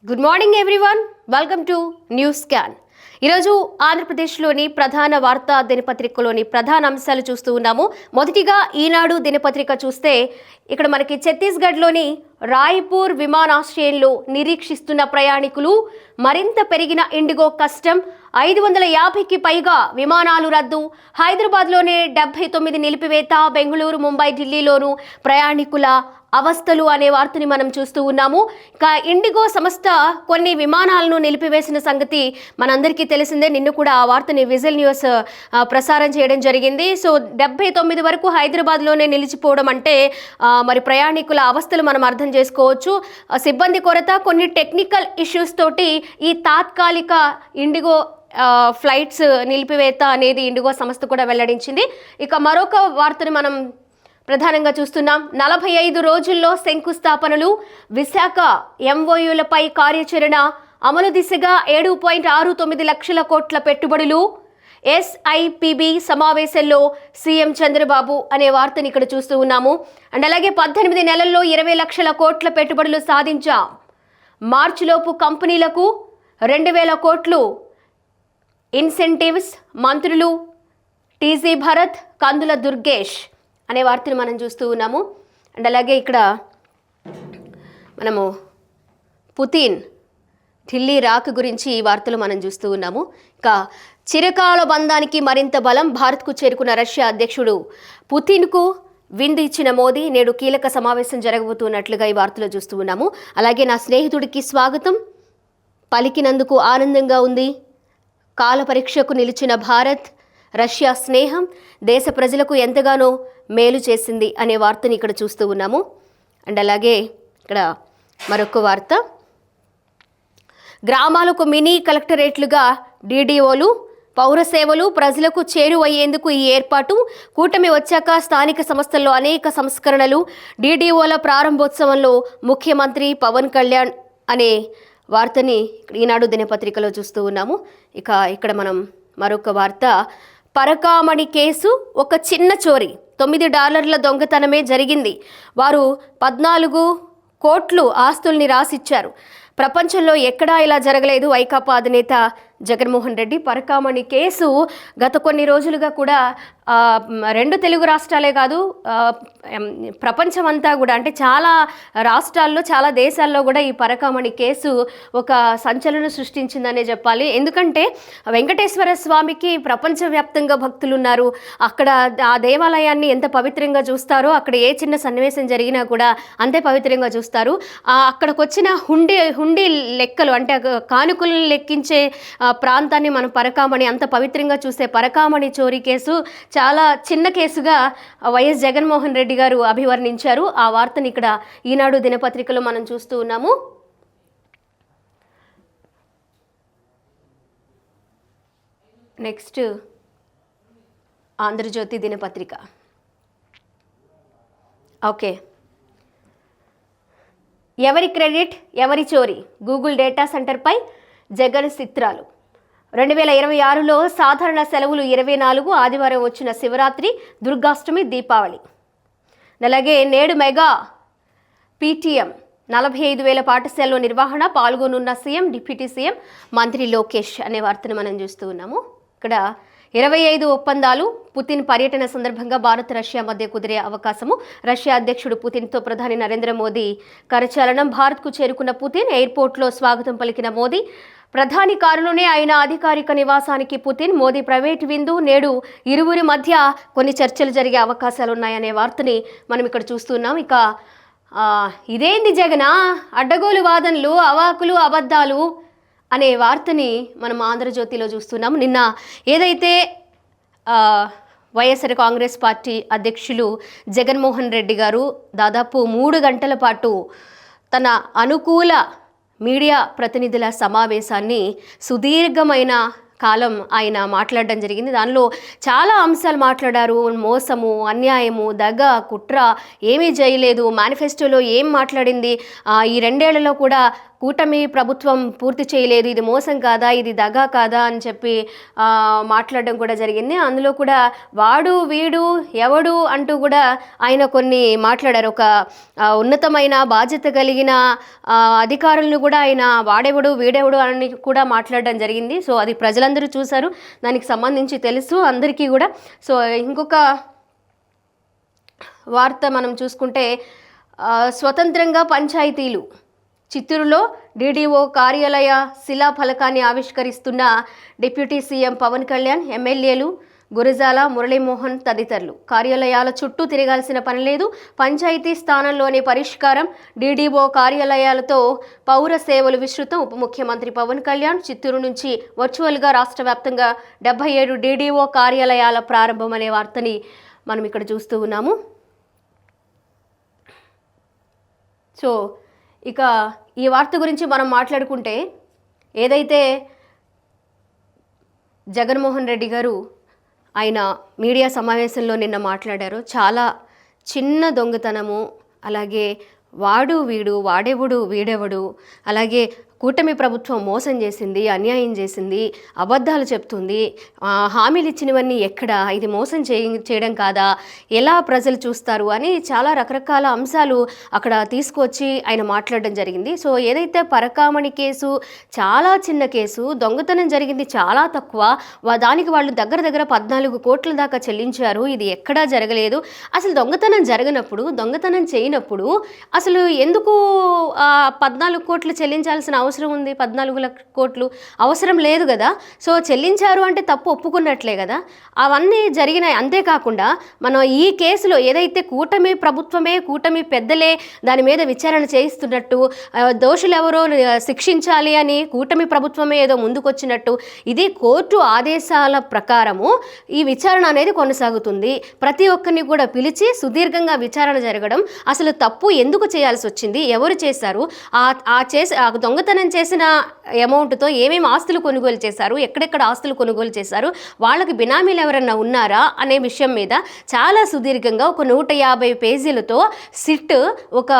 Good morning everyone, welcome to news scan. ఈరోజు ఆంధ్రప్రదేశ్లోని ప్రధాన వార్తా దినపత్రికలోని ప్రధాన అంశాలు చూస్తూ ఉన్నాము. మొదటిగా ఈనాడు దినపత్రిక చూస్తే ఇక్కడ మనకి ఛత్తీస్గఢ్లోని రాయ్పూర్ విమానాశ్రయంలో నిరీక్షిస్తున్న ప్రయాణికులు మరింత పెరిగిన ఇండిగో కష్టం, 550కి పైగా విమానాలు రద్దు, హైదరాబాద్లోనే 79 నిలిపివేత, బెంగళూరు, ముంబై, ఢిల్లీలోనూ ప్రయాణికుల అవస్థలు అనే వార్తని మనం చూస్తూ ఉన్నాము. ఇక ఇండిగో సంస్థ కొన్ని విమానాలను నిలిపివేసిన సంగతి మనందరికీ తెలిసిందే. నిన్ను కూడా ఆ వార్తని విజిల్ న్యూస్ ప్రసారం చేయడం జరిగింది. సో 79 వరకు హైదరాబాద్లోనే నిలిచిపోవడం అంటే మరి ప్రయాణికుల అవస్థలు మనం అర్థం చేసుకోవచ్చు. సిబ్బంది కొరత, కొన్ని టెక్నికల్ ఇష్యూస్ తోటి ఈ తాత్కాలిక ఇండిగో ఫ్లైట్స్ నిలిపివేత అనేది ఇండిగో సంస్థ కూడా వెల్లడించింది. ఇక మరొక వార్తని మనం ప్రధానంగా చూస్తున్నాం. 45 రోజుల్లో శంకుస్థాపనలు, విశాఖ ఎంఓయూలపై కార్యాచరణ, అమలు దిశగా 7.69 లక్షల కోట్ల పెట్టుబడులు, ఎస్ఐపిబి సమావేశంలో సీఎం చంద్రబాబు అనే వార్తని ఇక్కడ చూస్తూ ఉన్నాము. అండ్ అలాగే 18 నెలల్లో 20 లక్షల కోట్ల పెట్టుబడులు సాధించాం, మార్చిలోపు కంపెనీలకు 2000 కోట్లు ఇన్సెంటివ్స్, మంత్రులు టీజీ భరత్, కందుల దుర్గేష్ అనే వార్తను మనం చూస్తూ ఉన్నాము. అండ్ అలాగే ఇక్కడ మనము పుతిన్ ఢిల్లీ రాక్ గురించి ఈ వార్తలు మనం చూస్తూ ఉన్నాము. ఇక చిరకాల బంధానికి మరింత బలం, భారత్కు చేరుకున్న రష్యా అధ్యక్షుడు పుతిన్కు విందు ఇచ్చిన మోదీ, నేడు కీలక సమావేశం జరగబోతున్నట్లుగా ఈ వార్తలో చూస్తూ ఉన్నాము. అలాగే నా స్నేహితుడికి స్వాగతం పలికినందుకు ఆనందంగా ఉంది, కాల పరీక్షకు నిలిచిన భారత్, రష్యా స్నేహం దేశ ప్రజలకు ఎంతగానో మేలు చేసింది అనే వార్తని ఇక్కడ చూస్తూ ఉన్నాము. అండ్ అలాగే ఇక్కడ మరొక వార్త, గ్రామాలకు మినీ కలెక్టరేట్లుగా డీడీఓలు, పౌర సేవలు ప్రజలకు చేరువయ్యేందుకు ఈ ఏర్పాటు, కూటమి వచ్చాక స్థానిక సంస్థల్లో అనేక సంస్కరణలు, డీడీఓల ప్రారంభోత్సవంలో ముఖ్యమంత్రి పవన్ కళ్యాణ్ అనే వార్తని ఈనాడు దినపత్రికలో చూస్తూ ఉన్నాము. ఇక ఇక్కడ మనం మరొక వార్త, పరకామణి కేసు ఒక చిన్న చోరీ, $9 దొంగతనమే జరిగింది, వారు 14 కోట్లు ఆస్తుల్ని రాసిచ్చారు, ప్రపంచంలో ఎక్కడా ఇలా జరగలేదు, వైకాపా అధినేత జగన్మోహన్ రెడ్డి. పరకామణి కేసు గత కొన్ని రోజులుగా కూడా 2 తెలుగు రాష్ట్రాలే కాదు, ప్రపంచం అంతా కూడా, అంటే చాలా రాష్ట్రాల్లో చాలా దేశాల్లో కూడా ఈ పరకామణి కేసు ఒక సంచలనం సృష్టించిందనే చెప్పాలి. ఎందుకంటే వెంకటేశ్వర స్వామికి ప్రపంచవ్యాప్తంగా భక్తులు ఉన్నారు. అక్కడ ఆ దేవాలయాన్ని ఎంత పవిత్రంగా చూస్తారో, అక్కడ ఏ చిన్న సన్నివేశం జరిగినా కూడా అంతే పవిత్రంగా చూస్తారు. అక్కడికి వచ్చిన హుండీ లెక్కలు, అంటే కానుకలను లెక్కించే ప్రాంతాన్ని మనం పరకామణి, అంత పవిత్రంగా చూసే పరకామణి చోరీ కేసు చాలా చిన్న కేసుగా వైఎస్ జగన్మోహన్ రెడ్డి గారు అభివర్ణించారు. ఆ వార్తని ఇక్కడ ఈనాడు దినపత్రికలో మనం చూస్తూ ఉన్నాము. నెక్స్ట్ ఆంధ్రజ్యోతి దినపత్రిక. ఓకే, ఎవరి క్రెడిట్ ఎవరి చోరీ, గూగుల్ డేటా సెంటర్పై జగన్ చిత్రాలు. 2026లో సాధారణ సెలవులు 24, ఆదివారం వచ్చిన శివరాత్రి, దుర్గాష్టమి, దీపావళి. అలాగే నేడు మెగా పీటీఎం, 45,000 పాఠశాలలో నిర్వహణ, పాల్గొనున్న సీఎం, డిప్యూటీ సీఎం, మంత్రి లోకేష్ అనే వార్తను మనం చూస్తూ ఉన్నాము. ఇక్కడ 25 ఒప్పందాలు, పుతిన్ పర్యటన సందర్భంగా భారత్ రష్యా మధ్య కుదిరే అవకాశము, రష్యా అధ్యక్షుడు పుతిన్తో ప్రధాని నరేంద్ర మోదీ కరచాలనం, భారత్కు చేరుకున్న పుతిన్, ఎయిర్పోర్ట్లో స్వాగతం పలికిన మోదీ, ప్రధాని కారులోనే ఆయన అధికారిక నివాసానికి పుతిన్, మోదీ ప్రైవేట్ విందు, నేడు ఇరువురి మధ్య కొన్ని చర్చలు జరిగే అవకాశాలు ఉన్నాయనే వార్తని మనం ఇక్కడ చూస్తున్నాం. ఇక ఇదేంది జగనా, అడ్డగోలు వాదనలు, అవాకులు అబద్ధాలు అనే వార్తని మనం ఆంధ్రజ్యోతిలో చూస్తున్నాం. నిన్న ఏదైతే వైఎస్ఆర్ కాంగ్రెస్ పార్టీ అధ్యక్షులు జగన్మోహన్ రెడ్డి గారు దాదాపు 3 గంటల పాటు తన అనుకూల మీడియా ప్రతినిధుల సమావేశాన్ని సుదీర్ఘమైన కాలం ఆయన మాట్లాడడం జరిగింది. దానిలో చాలా అంశాలు మాట్లాడారు. మోసము, అన్యాయము, దగ, కుట్ర ఏమీ చేయలేదు, మేనిఫెస్టోలో ఏం మాట్లాడింది, ఈ 2 ఏళ్లలో కూడా కూటమి ప్రభుత్వం పూర్తి చేయలేదు, ఇది మోసం కాదా, ఇది దగా కాదా అని చెప్పి మాట్లాడడం కూడా జరిగింది. అందులో కూడా వాడు వీడు ఎవడు అంటూ కూడా ఆయన కొన్ని మాట్లాడారు. ఒక ఉన్నతమైన బాధ్యత కలిగిన అధికారులను కూడా ఆయన వాడెవడు వీడెవడు అని కూడా మాట్లాడడం జరిగింది. సో అది ప్రజలందరూ చూశారు, దానికి సంబంధించి తెలుసు అందరికీ కూడా. సో ఇంకొక వార్త మనం చూసుకుంటే స్వతంత్రంగా పంచాయతీలు, చిత్తూరులో డీడీఓ కార్యాలయ శిలాఫలకాన్ని ఆవిష్కరిస్తున్న డిప్యూటీ సీఎం పవన్ కళ్యాణ్, ఎమ్మెల్యేలు గురజాల, మురళీమోహన్ తదితరులు. కార్యాలయాల చుట్టూ తిరగాల్సిన పని లేదు, పంచాయతీ స్థానంలోని పరిష్కారం, డీడీఓ కార్యాలయాలతో పౌర సేవలు విస్తృతం. ఉప ముఖ్యమంత్రి పవన్ కళ్యాణ్ చిత్తూరు నుంచి వర్చువల్గా రాష్ట్ర వ్యాప్తంగా 77 డీడీఓ కార్యాలయాల ప్రారంభం అనే వార్తని మనం ఇక్కడ చూస్తూ ఉన్నాము. సో ఇక ఈ వార్త గురించి మనం మాట్లాడుకుంటే, ఏదైతే జగన్మోహన్ రెడ్డి గారు ఆయన మీడియా సమావేశంలో నిన్న మాట్లాడారో, చాలా చిన్న దొంగతనము, అలాగే వాడు వీడు వాడెవడు వీడెవడు, అలాగే కూటమి ప్రభుత్వం మోసం చేసింది, అన్యాయం చేసింది, అబద్ధాలు చెప్తుంది, హామీలు ఇచ్చినవన్నీ ఎక్కడ, ఇది మోసం చేయడం కాదా, ఎలా ప్రజలు చూస్తారు అని చాలా రకరకాల అంశాలు అక్కడ తీసుకొచ్చి ఆయన మాట్లాడడం జరిగింది. సో ఏదైతే పరకామణి కేసు చాలా చిన్న కేసు, దొంగతనం జరిగింది చాలా తక్కువ, దానికి వాళ్ళు దగ్గర 14 కోట్ల దాకా చెల్లించారు, ఇది ఎక్కడా జరగలేదు, అసలు దొంగతనం జరగనప్పుడు, దొంగతనం చేయనప్పుడు అసలు ఎందుకు 14 కోట్లు చెల్లించాల్సిన అవసరం ఉంది? 14 కోట్లు అవసరం లేదు కదా. సో చెల్లించారు అంటే తప్పు ఒప్పుకున్నట్లే కదా. అవన్నీ జరిగినాయి. అంతేకాకుండా మనం ఈ కేసులో ఏదైతే కూటమి ప్రభుత్వమే, కూటమి పెద్దలే దాని మీద విచారణ చేయిస్తున్నట్టు, దోషులు ఎవరో శిక్షించాలి అని కూటమి ప్రభుత్వమే ఏదో ముందుకొచ్చినట్టు, ఇది కోర్టు ఆదేశాల ప్రకారము ఈ విచారణ అనేది కొనసాగుతుంది. ప్రతి ఒక్కరిని కూడా పిలిచి సుదీర్ఘంగా విచారణ జరగడం, అసలు తప్పు ఎందుకు చేయాల్సి వచ్చింది, ఎవరు చేశారు, ఆ దొంగతనం చేసిన అమౌంట్తో ఏమేమి ఆస్తులు కొనుగోలు చేశారు, ఎక్కడెక్కడ ఆస్తులు కొనుగోలు చేశారు, వాళ్ళకి బినామీలు ఎవరన్నా ఉన్నారా అనే విషయం మీద చాలా సుదీర్ఘంగా ఒక 150 పేజీలతో సిట్ ఒక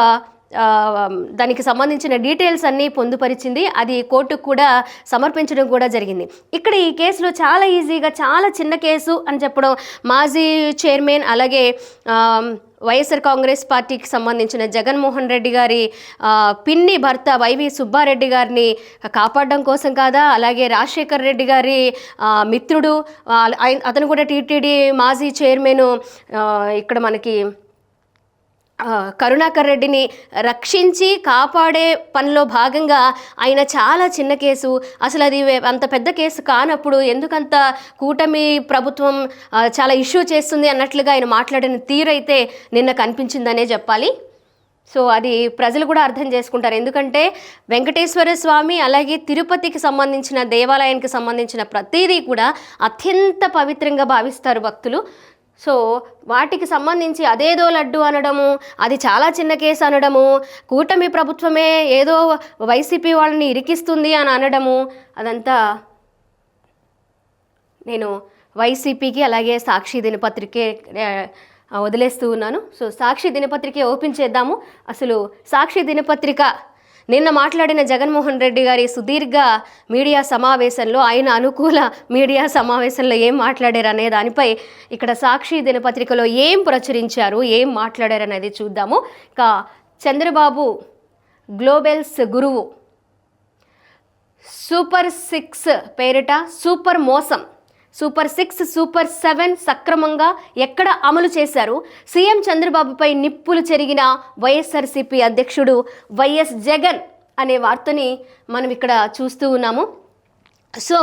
దానికి సంబంధించిన డీటెయిల్స్ అన్నీ పొందుపరిచింది. అది కోర్టుకు కూడా సమర్పించడం కూడా జరిగింది. ఇక్కడ ఈ కేసులో చాలా ఈజీగా, చాలా చిన్న కేసు అని చెప్పడం, మాజీ చైర్మన్ అలాగే వైఎస్ఆర్ కాంగ్రెస్ పార్టీకి సంబంధించిన జగన్మోహన్ రెడ్డి గారి పిన్ని భర్త వైవి సుబ్బారెడ్డి గారిని కాపాడడం కోసం కాదా, అలాగే రాజశేఖర్ రెడ్డి గారి మిత్రుడు, అతను కూడా టీటీడీ మాజీ చైర్మన్, ఇక్కడ మనకి కరుణాకర్ రెడ్డిని రక్షించి కాపాడే పనిలో భాగంగా ఆయన చాలా చిన్న కేసు, అసలు అది అంత పెద్ద కేసు కానప్పుడు ఎందుకంత కూటమి ప్రభుత్వం చాలా ఇష్యూ చేస్తుంది అన్నట్లుగా ఆయన మాట్లాడిన తీరైతే నిన్న కనిపించిందనే చెప్పాలి. సో అది ప్రజలు కూడా అర్థం చేసుకుంటారు. ఎందుకంటే వెంకటేశ్వర స్వామి అలాగే తిరుపతికి సంబంధించిన దేవాలయానికి సంబంధించిన ప్రతిదీ కూడా అత్యంత పవిత్రంగా భావిస్తారు భక్తులు. సో వాటికి సంబంధించి అదేదో లడ్డు అనడము, అది చాలా చిన్న కేసు అనడము, కూటమి ప్రభుత్వమే ఏదో వైసీపీ వాళ్ళని ఇరికిస్తుంది అని అనడము, అదంతా నేను వైసీపీకి అలాగే సాక్షి దినపత్రికే వదిలేస్తూ ఉన్నాను. సో సాక్షి దినపత్రిక ఓపెన్ చేద్దాము. అసలు సాక్షి దినపత్రిక నిన్న మాట్లాడిన జగన్మోహన్ రెడ్డి గారి సుదీర్ఘ మీడియా సమావేశంలో, ఆయన అనుకూల మీడియా సమావేశంలో ఏం మాట్లాడారు అనే దానిపై ఇక్కడ సాక్షి దినపత్రికలో ఏం ప్రచురించారు, ఏం మాట్లాడారు అనేది చూద్దాము. ఇక చంద్రబాబు గ్లోబల్స్ గురువు, సూపర్ 6 పేరిట సూపర్ మోసం, సూపర్ 6, సూపర్ 7 సక్రమంగా ఎక్కడ అమలు చేశారు, సీఎం చంద్రబాబుపై నిప్పులు చెరిగిన వైఎస్ఆర్సీపీ అధ్యక్షుడు వైఎస్ జగన్ అనే వార్తని మనం ఇక్కడ చూస్తూ ఉన్నాము. సో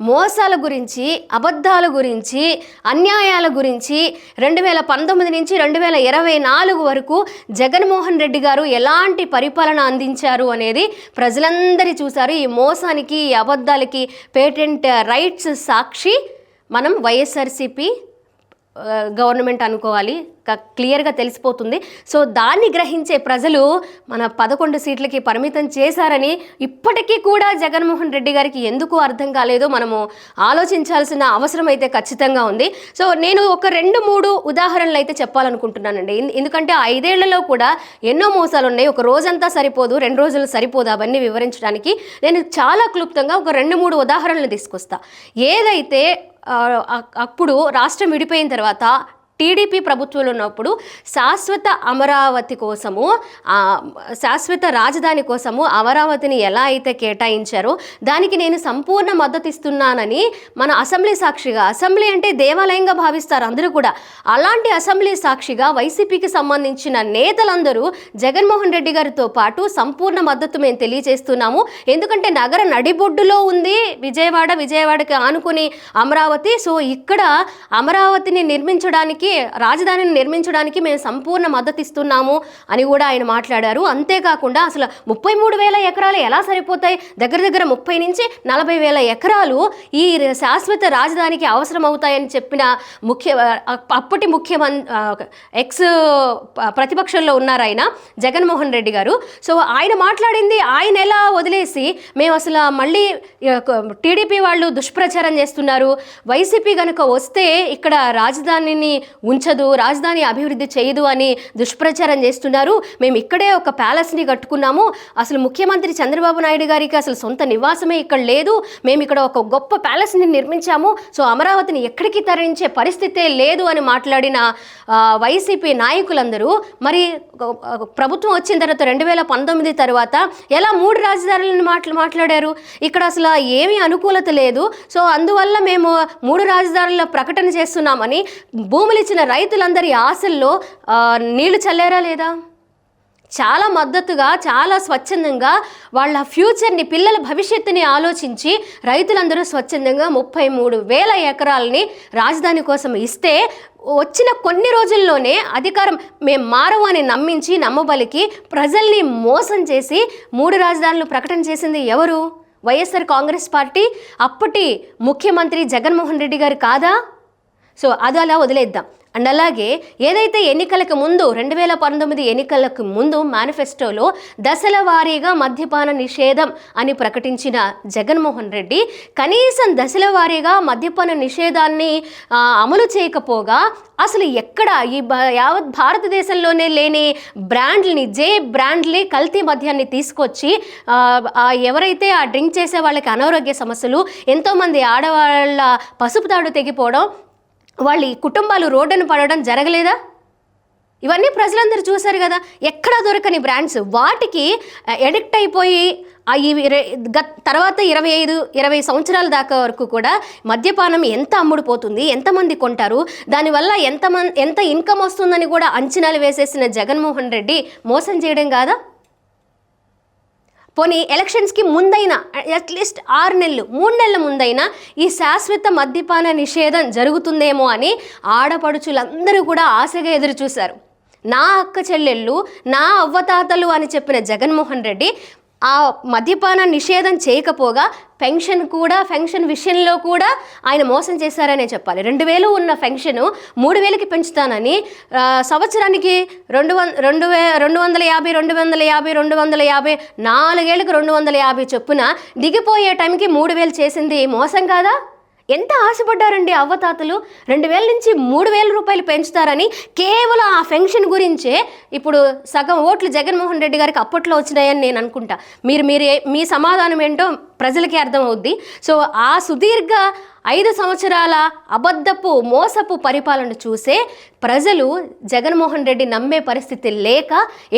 మోసాల గురించి, అబద్ధాల గురించి, అన్యాయాల గురించి 2019 నుంచి 2024 వరకు జగన్మోహన్ రెడ్డి గారు ఎలాంటి పరిపాలన అందించారు అనేది ప్రజలందరూ చూశారు. ఈ మోసానికి, ఈ అబద్ధాలకి పేటెంట్ రైట్స్ సాక్షి మనం వైఎస్ఆర్సీపీ గవర్నమెంట్ అనుకోవాలి, క్లియర్గా తెలిసిపోతుంది. సో దాన్ని గ్రహించే ప్రజలు మన 11 సీట్లకి పరిమితం చేశారని ఇప్పటికీ కూడా జగన్మోహన్ రెడ్డి గారికి ఎందుకు అర్థం కాలేదో మనము ఆలోచించాల్సిన అవసరం అయితే ఖచ్చితంగా ఉంది. సో నేను ఒక 2-3 ఉదాహరణలు అయితే చెప్పాలనుకుంటున్నానండి. ఎందుకంటే 5 ఏళ్లలో కూడా ఎన్నో మోసాలు ఉన్నాయి. ఒక రోజంతా సరిపోదు, 2 రోజులు సరిపోదు అవన్నీ వివరించడానికి. నేను చాలా క్లుప్తంగా ఒక 2-3 ఉదాహరణలు తీసుకొస్తా. ఏదైతే అప్పుడు రాష్ట్రం విడిపోయిన తర్వాత టీడీపీ ప్రభుత్వంలో ఉన్నప్పుడు శాశ్వత అమరావతి కోసము, శాశ్వత రాజధాని కోసము అమరావతిని ఎలా అయితే కేటాయించారో దానికి నేను సంపూర్ణ మద్దతు ఇస్తున్నానని మన అసెంబ్లీ సాక్షిగా, అసెంబ్లీ అంటే దేవాలయంగా భావిస్తారు అందరూ కూడా, అలాంటి అసెంబ్లీ సాక్షిగా వైసీపీకి సంబంధించిన నేతలందరూ జగన్మోహన్ రెడ్డి గారితో పాటు సంపూర్ణ మద్దతు మేము తెలియజేస్తున్నాము. ఎందుకంటే నగర నడిబొడ్డులో ఉంది విజయవాడకి ఆనుకుని అమరావతి. సో ఇక్కడ అమరావతిని నిర్మించడానికి, రాజధానిని నిర్మించడానికి మేము సంపూర్ణ మద్దతు ఇస్తున్నాము అని కూడా ఆయన మాట్లాడారు. అంతేకాకుండా అసలు 33,000 ఎకరాలు ఎలా సరిపోతాయి, దగ్గర 30 నుంచి 40,000 ఎకరాలు ఈ శాశ్వత రాజధానికి అవసరం అవుతాయని చెప్పిన అప్పటి ముఖ్యమంత్రి ఎక్స్ ప్రతిపక్షంలో ఉన్నారు ఆయన జగన్మోహన్ రెడ్డి గారు. సో ఆయన మాట్లాడింది ఆయన ఎలా వదిలేసి మేము అసలు మళ్ళీ టీడీపీ వాళ్ళు దుష్ప్రచారం చేస్తున్నారు, వైసీపీ కనుక వస్తే ఇక్కడ రాజధానిని ఉంచదు, రాజధాని అభివృద్ధి చేయదు అని దుష్ప్రచారం చేస్తున్నారు, మేము ఇక్కడే ఒక ప్యాలెస్ని కట్టుకున్నాము, అసలు ముఖ్యమంత్రి చంద్రబాబు నాయుడు గారికి అసలు సొంత నివాసమే ఇక్కడ లేదు, మేము ఇక్కడ ఒక గొప్ప ప్యాలెస్ని నిర్మించాము, సో అమరావతిని ఎక్కడికి తరలించే పరిస్థితే లేదు అని మాట్లాడిన వైసీపీ నాయకులందరూ మరి ప్రభుత్వం వచ్చిన తర్వాత 2019 తర్వాత ఎలా 3 రాజధానులను మాట్లాడారు. ఇక్కడ అసలు ఏమీ అనుకూలత లేదు, సో అందువల్ల మేము 3 రాజధానుల ప్రకటన చేస్తున్నామని భూములు ఇచ్చిన రైతులందరి ఆశల్లో నీళ్లు చల్లారా లేదా? చాలా మద్దతుగా, చాలా స్వచ్ఛందంగా వాళ్ళ ఫ్యూచర్ని, పిల్లల భవిష్యత్తుని ఆలోచించి రైతులందరూ స్వచ్ఛందంగా 33,000 ఎకరాలని రాజధాని కోసం ఇస్తే వచ్చిన కొన్ని రోజుల్లోనే అధికారం మేము మారవు అని నమ్మబలికి ప్రజల్ని మోసం చేసి 3 రాజధానులు ప్రకటన చేసింది ఎవరు? వైఎస్ఆర్ కాంగ్రెస్ పార్టీ, అప్పటి ముఖ్యమంత్రి జగన్మోహన్ రెడ్డి గారు కాదా? సో అది అలా వదిలేద్దాం. అండ్ అలాగే ఏదైతే ఎన్నికలకు ముందు 2019 ఎన్నికలకు ముందు మేనిఫెస్టోలో దశల వారీగా మద్యపాన నిషేధం అని ప్రకటించిన జగన్మోహన్ రెడ్డి కనీసం దశల వారీగా మద్యపాన నిషేధాన్ని అమలు చేయకపోగా అసలు ఎక్కడ ఈ యావత్ భారతదేశంలోనే లేని బ్రాండ్ని, బ్రాండ్ని కల్తీ మద్యాన్ని తీసుకొచ్చి ఎవరైతే ఆ డ్రింక్ చేసే వాళ్ళకి అనారోగ్య సమస్యలు, ఎంతోమంది ఆడవాళ్ళ పసుపు తాడు తెగిపోవడం, వాళ్ళ కుటుంబాలు రోడ్డును పడడం జరగలేదా? ఇవన్నీ ప్రజలందరూ చూశారు కదా. ఎక్కడా దొరకని బ్రాండ్స్, వాటికి ఎడిక్ట్ అయిపోయి తర్వాత 25-20 సంవత్సరాల దాకా వరకు కూడా మద్యపానం ఎంత అమ్ముడుపోతుంది, ఎంతమంది కొంటారు, దానివల్ల ఎంత ఇన్కమ్ వస్తుందని కూడా అంచనాలు వేసేసిన జగన్మోహన్ రెడ్డి మోసం చేయడం కాదా? పోనీ ఎలక్షన్స్కి ముందైనా అట్లీస్ట్ 6 నెలలు 3 నెలల ముందైనా ఈ శాశ్వత మద్యపాన నిషేధం జరుగుతుందేమో అని ఆడపడుచులందరూ కూడా ఆశగా ఎదురు చూశారు. నా అక్క చెల్లెళ్ళు, నా అవ్వతాతలు అని చెప్పిన జగన్మోహన్ రెడ్డి ఆ మద్యపాన నిషేధం చేయకపోగా పెన్షన్ విషయంలో కూడా ఆయన మోసం చేశారనే చెప్పాలి. 2,000 ఉన్న పెన్షన్ 3,000కి పెంచుతానని సంవత్సరానికి 250 4 ఏళ్ళకి 250 చొప్పున దిగిపోయే టైంకి 3,000 చేసింది మోసం కాదా? ఎంత ఆశపడ్డారండి అవ్వతాతలు. 2,000 నుంచి 3,000 రూపాయలు పెంచుతారని కేవలం ఆ పెన్షన్ గురించే ఇప్పుడు సగం ఓట్లు జగన్మోహన్ రెడ్డి గారికి అప్పట్లో వచ్చినాయని నేను అనుకుంటా. మీ సమాధానం ఏంటో ప్రజలకి అర్థమవుద్ది. సో ఆ సుదీర్ఘ 5 సంవత్సరాల అబద్ధపు మోసపు పరిపాలన చూసే ప్రజలు జగన్మోహన్ రెడ్డి నమ్మే పరిస్థితి లేక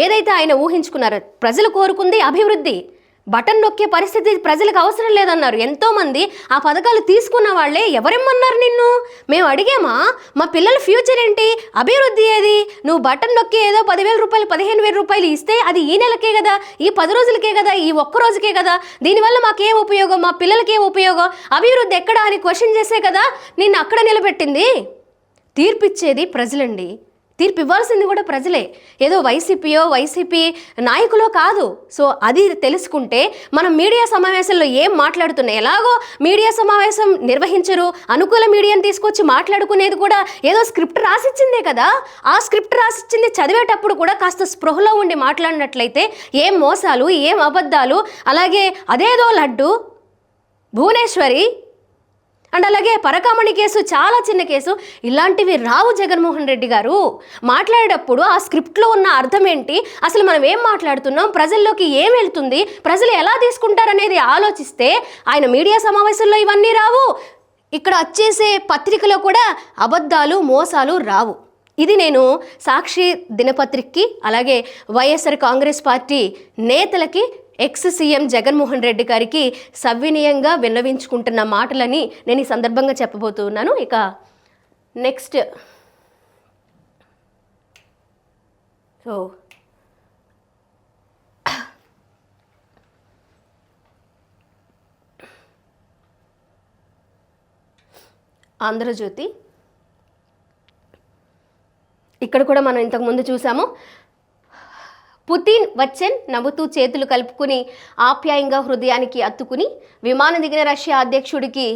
ఏదైతే ఆయన ఊహించుకున్నారో, ప్రజలు కోరుకుంది అభివృద్ధి, బటన్ నొక్కే పరిస్థితి ప్రజలకు అవసరం లేదన్నారు. ఎంతోమంది ఆ పథకాలు తీసుకున్న వాళ్ళే ఎవరేమన్నారు నిన్ను, మేము అడిగామా మా పిల్లల ఫ్యూచర్ ఏంటి, అభివృద్ధి ఏది, నువ్వు బటన్ నొక్కి ఏదో 10,000 రూపాయలు 15,000 రూపాయలు ఇస్తే అది ఈ నెలకే కదా, ఈ 10 రోజులకే కదా, ఈ ఒక్క రోజుకే కదా, దీనివల్ల మాకేం ఉపయోగం, మా పిల్లలకి ఏం ఉపయోగం, అభివృద్ధి ఎక్కడా అని క్వశ్చన్ చేసే కదా నిన్ను అక్కడ నిలబెట్టింది. తీర్పిచ్చేది ప్రజలండి. తీర్పు ఇవ్వాల్సింది కూడా ప్రజలే, ఏదో వైసీపీ నాయకులో కాదు. సో అది తెలుసుకుంటే మనం మీడియా సమావేశంలో ఏం మాట్లాడుతున్నాయి, ఎలాగో మీడియా సమావేశం నిర్వహించరు, అనుకూల మీడియాని తీసుకొచ్చి మాట్లాడుకునేది కూడా ఏదో స్క్రిప్ట్ రాసిచ్చిందే కదా. ఆ స్క్రిప్ట్ రాసిచ్చింది చదివేటప్పుడు కూడా కాస్త స్పృహలో ఉండి మాట్లాడినట్లయితే ఏం మోసాలు, ఏం అబద్ధాలు, అలాగే అదేదో లడ్డు, భువనేశ్వరి అండ్ అలాగే పరకామణి కేసు చాలా చిన్న కేసు, ఇలాంటివి రావు. జగన్మోహన్ రెడ్డి గారు మాట్లాడేటప్పుడు ఆ స్క్రిప్ట్లో ఉన్న అర్థం ఏంటి, అసలు మనం ఏం మాట్లాడుతున్నాం, ప్రజల్లోకి ఏం వెళ్తుంది, ప్రజలు ఎలా తీసుకుంటారనేది ఆలోచిస్తే ఆయన మీడియా సమావేశంలో ఇవన్నీ రావు. ఇక్కడ వచ్చేసే పత్రికలో కూడా అబద్ధాలు, మోసాలు రావు. ఇది నేను సాక్షి దినపత్రికకి అలాగే వైఎస్ఆర్ కాంగ్రెస్ పార్టీ నేతలకి ఎక్స్ సీఎం జగన్మోహన్ రెడ్డి గారికి సవినయంగా విన్నవించుకుంటున్న మాటలని నేను ఈ సందర్భంగా చెప్పబోతున్నాను. ఇక నెక్స్ట్, సో ఆంధ్రజ్యోతి, ఇక్కడ కూడా మనం ఇంతకుముందు చూసాము. పుతిన్ వచ్చెన్ నవ్వుతూ చేతులు కలుపుకుని ఆప్యాయంగా హృదయానికి అత్తుకుని విమానం దిగిన రష్యా అధ్యక్షుడికి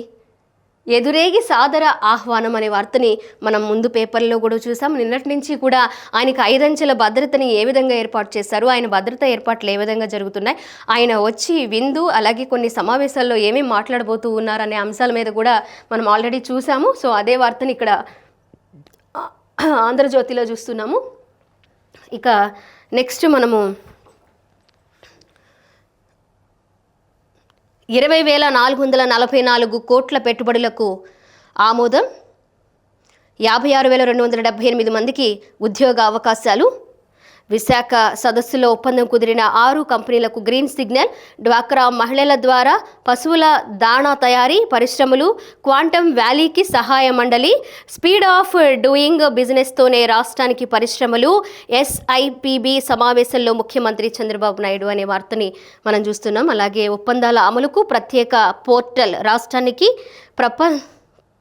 ఎదురేగి సాదర ఆహ్వానం అనే వార్తని మనం ముందు పేపర్లో కూడా చూసాం. నిన్నటి నుంచి కూడా ఆయనకు 5 అంచెల భద్రతని ఏ విధంగా ఏర్పాటు చేశారు, ఆయన భద్రతా ఏర్పాట్లు ఏ విధంగా జరుగుతున్నాయి, ఆయన వచ్చి విందు అలాగే కొన్ని సమావేశాల్లో ఏమేమి మాట్లాడబోతూ ఉన్నారనే అంశాల మీద కూడా మనం ఆల్రెడీ చూసాము. సో అదే వార్తని ఇక్కడ ఆంధ్రజ్యోతిలో చూస్తున్నాము. ఇక నెక్స్ట్ మనము 20,444 కోట్ల పెట్టుబడులకు ఆమోదం, 56,278 మందికి ఉద్యోగ అవకాశాలు, విశాఖ సదస్సులో ఒప్పందం కుదిరిన 6 కంపెనీలకు గ్రీన్ సిగ్నల్, డ్వాక్రా మహిళల ద్వారా పశువుల దాణా తయారీ పరిశ్రమలు, క్వాంటమ్ వ్యాలీకి సహాయ మండలి, స్పీడ్ ఆఫ్ డూయింగ్ బిజినెస్తోనే రాష్ట్రానికి పరిశ్రమలు, SIPB సమావేశంలో ముఖ్యమంత్రి చంద్రబాబు నాయుడు అనే వార్తని మనం చూస్తున్నాం. అలాగే ఒప్పందాల అమలుకు ప్రత్యేక పోర్టల్, రాష్ట్రానికి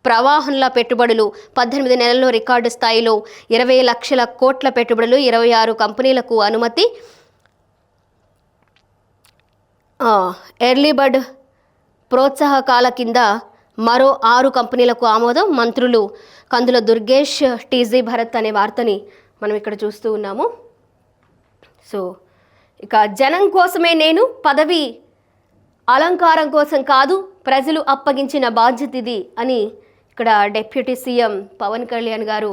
ప్రవాహంలో పెట్టుబడులు, 18 నెలల్లో రికార్డు స్థాయిలో 20 లక్షల కోట్ల పెట్టుబడులు, 26 కంపెనీలకు అనుమతి, ఎర్లీ బర్డ్ ప్రోత్సాహకాల కింద మరో 6 కంపెనీలకు ఆమోదం, మంత్రులు కందుల దుర్గేష్, టీజీ భరత్ అనే వార్తని మనం ఇక్కడ చూస్తూ ఉన్నాము. సో ఇక జనం కోసమే నేను, పదవి అలంకారం కోసం కాదు, ప్రజలు అప్పగించిన బాధ్యత ఇది అని ఇక్కడ డిప్యూటీ సీఎం పవన్ కళ్యాణ్ గారు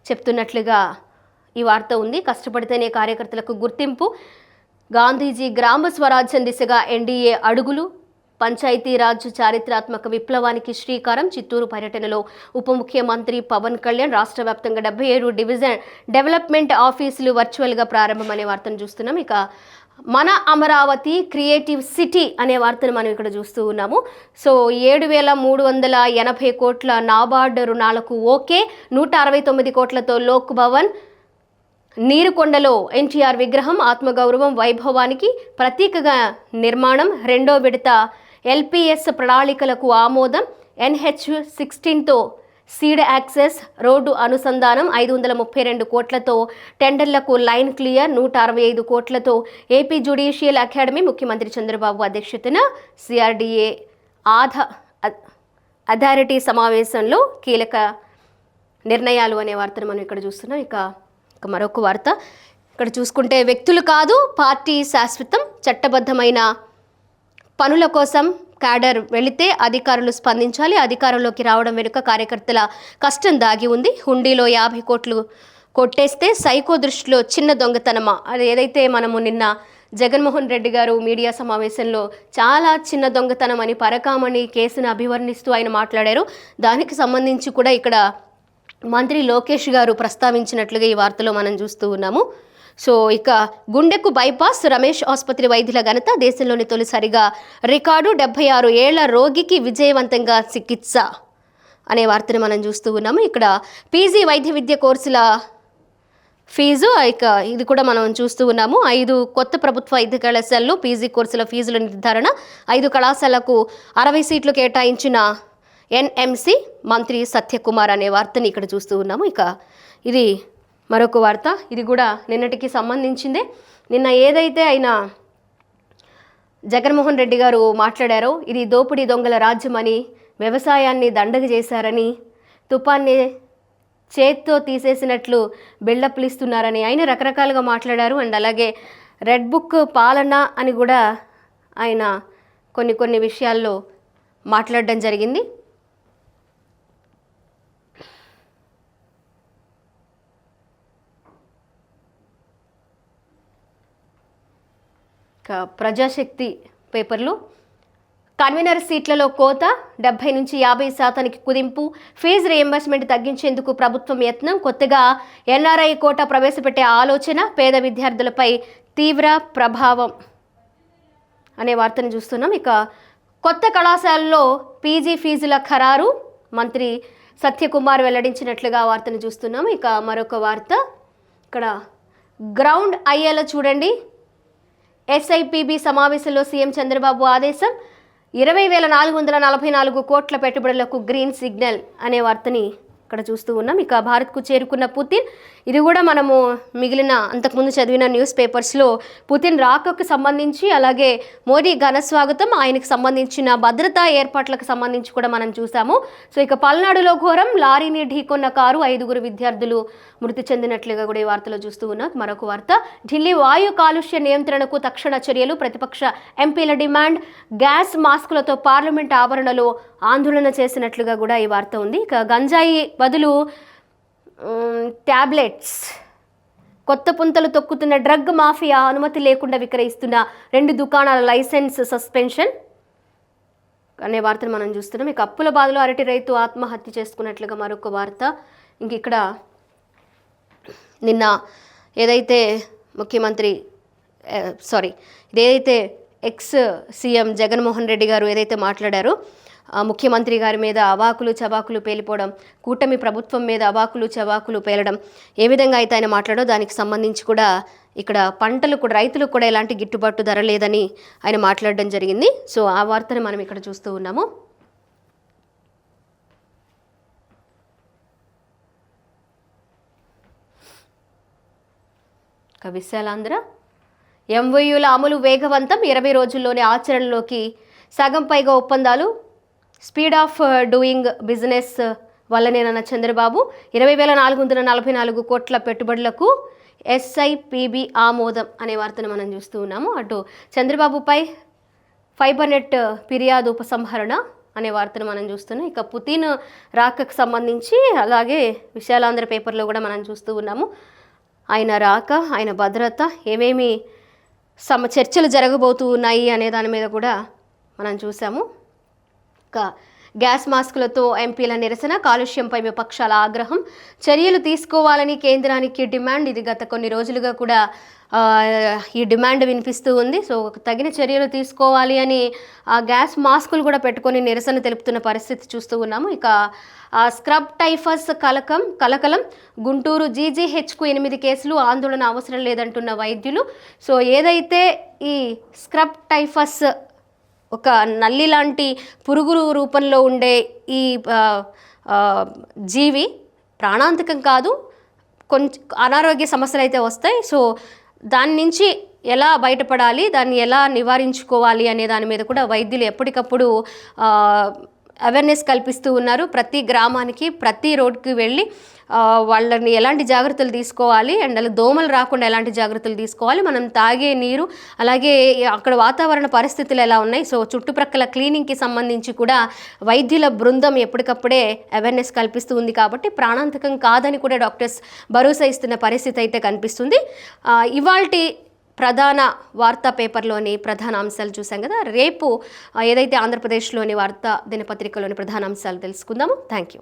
చెప్తున్నట్లుగా ఈ వార్త ఉంది. కష్టపడితేనే కార్యకర్తలకు గుర్తింపు, గాంధీజీ గ్రామ స్వరాజ్యం దిశగా ఎన్డీఏ అడుగులు, పంచాయతీరాజ్ చారిత్రాత్మక విప్లవానికి శ్రీకారం, చిత్తూరు పర్యటనలో ఉప ముఖ్యమంత్రి పవన్ కళ్యాణ్, రాష్ట్ర వ్యాప్తంగా 77 డివిజన్ డెవలప్మెంట్ ఆఫీసులు వర్చువల్గా ప్రారంభం అనే వార్తను చూస్తున్నాం. ఇక మన అమరావతి క్రియేటివ్ సిటీ అనే వార్తను మనం ఇక్కడ చూస్తూ ఉన్నాము. సో 7,380 కోట్ల నాబార్డు రుణాలకు ఓకే, 169 కోట్లతో లోక్ భవన్, నీరుకొండలో ఎన్టీఆర్ విగ్రహం ఆత్మగౌరవం వైభవానికి ప్రతీకగా నిర్మాణం, 2వ విడత LPS ప్రణాళికలకు ఆమోదం, NH-16తో సీడ్ యాక్సెస్ రోడ్డు అనుసంధానం, 532 కోట్లతో టెండర్లకు లైన్ క్లియర్, 165 కోట్లతో ఏపీ జ్యుడిషియల్ అకాడమీ, ముఖ్యమంత్రి చంద్రబాబు అధ్యక్షతన CRDA అథారిటీ సమావేశంలో కీలక నిర్ణయాలు అనే వార్తను మనం ఇక్కడ చూస్తున్నాం. ఇక మరొక వార్త ఇక్కడ చూసుకుంటే, వ్యక్తులు కాదు పార్టీ శాశ్వతం, చట్టబద్ధమైన పనుల కోసం క్యాడర్ వెళితే అధికారులు స్పందించాలి, అధికారంలోకి రావడం వెనుక కార్యకర్తల కష్టం దాగి ఉంది, హుండీలో 50 కోట్లు కొట్టేస్తే సైకో దృష్టిలో చిన్న దొంగతనమా, అది ఏదైతే మనము నిన్న జగన్మోహన్ రెడ్డి గారు మీడియా సమావేశంలో చాలా చిన్న దొంగతనం అని పరకామణి కేసును అభివర్ణిస్తూ ఆయన మాట్లాడారు, దానికి సంబంధించి కూడా ఇక్కడ మంత్రి లోకేష్ గారు ప్రస్తావించినట్లుగా ఈ వార్తలో మనం చూస్తూ ఉన్నాము. సో ఇక గుండెకు బైపాస్, రమేష్ ఆసుపత్రి వైద్యుల ఘనత, దేశంలోని తొలిసారిగా రికార్డు 76 ఏళ్ల రోగికి విజయవంతంగా చికిత్స అనే వార్తను మనం చూస్తూ ఉన్నాము. ఇక్కడ పీజీ వైద్య విద్య కోర్సుల ఫీజు, ఇక ఇది కూడా మనం చూస్తూ ఉన్నాము. 5 కొత్త ప్రభుత్వ వైద్య కళాశాలలో పీజీ కోర్సుల ఫీజుల నిర్ధారణ, 5 కళాశాలకు 60 సీట్లు కేటాయించిన NMC మంత్రి సత్యకుమార్ అనే వార్తని ఇక్కడ చూస్తూ ఉన్నాము. ఇక ఇది మరొక వార్త, ఇది కూడా నిన్నటికి సంబంధించిందే. నిన్న ఏదైతే ఆయన జగన్మోహన్ రెడ్డి గారు మాట్లాడారో, ఇది దోపిడీ దొంగల రాజ్యమని, వ్యవసాయాన్ని దండగ చేశారని, తుపాన్ని చేత్తో తీసేసినట్లు బిల్డప్లు ఇస్తున్నారని ఆయన రకరకాలుగా మాట్లాడారు. అండ్ అలాగే రెడ్ బుక్ పాలన అని కూడా ఆయన కొన్ని విషయాల్లో మాట్లాడడం జరిగింది. ప్రజాశక్తి పేపర్లో కన్వీనర్ సీట్లలో కోత 70 నుంచి 50% కుదింపు, ఫీజు రియంబర్స్మెంట్ తగ్గించేందుకు ప్రభుత్వం యత్నం, కొత్తగా ఎన్ఆర్ఐ కోటా ప్రవేశపెట్టే ఆలోచన, పేద విద్యార్థులపై తీవ్ర ప్రభావం అనే వార్తను చూస్తున్నాం. ఇక కొత్త కళాశాలలో పీజీ ఫీజుల ఖరారు, మంత్రి సత్యకుమార్ వెల్లడించినట్లుగా వార్తను చూస్తున్నాం. ఇక మరొక వార్త, ఇక్కడ గ్రౌండ్ అయ్యేలా చూడండి, ఎస్ఐపిబి సమావేశంలో సీఎం చంద్రబాబు ఆదేశం, 20,444 కోట్ల పెట్టుబడులకు గ్రీన్ సిగ్నల్ అనే వార్తని ఇక్కడ చూస్తూ ఉన్నాం. ఇక భారత్కు చేరుకున్న పుతిన్, ఇది కూడా మనము మిగిలిన అంతకుముందు చదివిన న్యూస్ పేపర్స్లో పుతిన్ రాకకు సంబంధించి, అలాగే మోడీ ఘన స్వాగతం, ఆయనకు సంబంధించిన భద్రతా ఏర్పాట్లకు సంబంధించి కూడా మనం చూసాము. సో ఇక పల్నాడులో ఘోరం, లారీని ఢీకొన్న కారు, 5 విద్యార్థులు మృతి చెందినట్లుగా కూడా ఈ వార్తలో చూస్తూ ఉన్నాం. మరొక వార్త, ఢిల్లీ వాయు కాలుష్య నియంత్రణకు తక్షణ చర్యలు, ప్రతిపక్ష ఎంపీల డిమాండ్, గ్యాస్ మాస్కులతో పార్లమెంట్ ఆవరణలో ఆందోళన చేసినట్లుగా కూడా ఈ వార్త ఉంది. ఇక గంజాయి బదులు ట్యాబ్లెట్స్, కొత్త పుంతలు తొక్కుతున్న డ్రగ్ మాఫియా, అనుమతి లేకుండా విక్రయిస్తున్న 2 దుకాణాల లైసెన్స్ సస్పెన్షన్ అనే వార్తను మనం చూస్తున్నాం. ఇక అప్పుల బాధలో అరటి రైతు ఆత్మహత్య చేసుకున్నట్లుగా మరొక వార్త. ఇంక ఇక్కడ నిన్న ఏదైతే ముఖ్యమంత్రి ఇదేదైతే ఎక్స్ సీఎం జగన్మోహన్ రెడ్డి గారు ఏదైతే మాట్లాడారో, ముఖ్యమంత్రి గారి మీద అవాకులు చవాకులు పేలిపోవడం, కూటమి ప్రభుత్వం మీద అవాకులు చవాకులు పేలడం, ఏ విధంగా అయితే ఆయన మాట్లాడో దానికి సంబంధించి కూడా ఇక్కడ పంటలకు కూడా, రైతులకు కూడా ఎలాంటి గిట్టుబాటు ధర లేదని ఆయన మాట్లాడడం జరిగింది. సో ఆ వార్తను మనం ఇక్కడ చూస్తూ ఉన్నాము. విశాలాంధ్ర ఎంఓయూల అమలు వేగవంతం, 20 రోజుల్లోనే ఆచరణలోకి, సగం పైగా ఒప్పందాలు, స్పీడ్ ఆఫ్ డూయింగ్ బిజినెస్ వల్లనేనన్న చంద్రబాబు, 20,444 కోట్ల పెట్టుబడులకు ఎస్ఐపిబి ఆమోదం అనే వార్తను మనం చూస్తూ ఉన్నాము. అటు చంద్రబాబుపై ఫైబర్ నెట్ ఫిర్యాదు ఉపసంహరణ అనే వార్తను మనం చూస్తున్నాం. ఇక పుతిన్ రాకకు సంబంధించి, అలాగే విశాలాంధ్ర పేపర్లో కూడా మనం చూస్తూ ఉన్నాము. ఆయన రాక, ఆయన భద్రత, ఏమేమి చర్చలు జరగబోతూ ఉన్నాయి అనే దాని మీద కూడా మనం చూసాము. గ్యాస్ మాస్కులతో ఎంపీల నిరసన, కాలుష్యంపై విపక్షాల ఆగ్రహం, చర్యలు తీసుకోవాలని కేంద్రానికి డిమాండ్. ఇది గత కొన్ని రోజులుగా కూడా ఈ డిమాండ్ వినిపిస్తూ ఉంది. సో తగిన చర్యలు తీసుకోవాలి అని ఆ గ్యాస్ మాస్కులు కూడా పెట్టుకొని నిరసన తెలుపుతున్న పరిస్థితి చూస్తూ ఉన్నాము. ఇక స్క్రబ్ టైఫస్ కలకలం, గుంటూరు జీజీహెచ్కు 8 కేసులు, ఆందోళన అవసరం లేదంటున్న వైద్యులు. సో ఏదైతే ఈ స్క్రబ్ టైఫస్ ఒక నల్లి లాంటి పురుగులు రూపంలో ఉండే ఈ జీవి ప్రాణాంతకం కాదు, కొంచెం అనారోగ్య సమస్యలు అయితే వస్తాయి. సో దాని నుంచి ఎలా బయటపడాలి, దాన్ని ఎలా నివారించుకోవాలి అనే దాని మీద కూడా వైద్యులు ఎప్పటికప్పుడు అవేర్నెస్ కల్పిస్తూ ఉన్నారు. ప్రతి గ్రామానికి, ప్రతి రోడ్కి వెళ్ళి వాళ్ళని ఎలాంటి జాగ్రత్తలు తీసుకోవాలి, అండ్ అలా దోమలు రాకుండా ఎలాంటి జాగ్రత్తలు తీసుకోవాలి, మనం తాగే నీరు, అలాగే అక్కడ వాతావరణ పరిస్థితులు ఎలా ఉన్నాయి, సో చుట్టుప్రక్కల క్లీనింగ్కి సంబంధించి కూడా వైద్యుల బృందం ఎప్పటికప్పుడే అవేర్నెస్ కల్పిస్తూ ఉంది. కాబట్టి ప్రాణాంతకం కాదని కూడా డాక్టర్స్ భరోసా ఇస్తున్న పరిస్థితి అయితే కనిపిస్తుంది. ఇవాల్టి ప్రధాన వార్తా పేపర్లోని ప్రధాన అంశాలు చూసాం కదా. రేపు ఏదైతే ఆంధ్రప్రదేశ్లోని వార్తా దినపత్రికలోని ప్రధాన అంశాలు తెలుసుకుందాము. Thank you.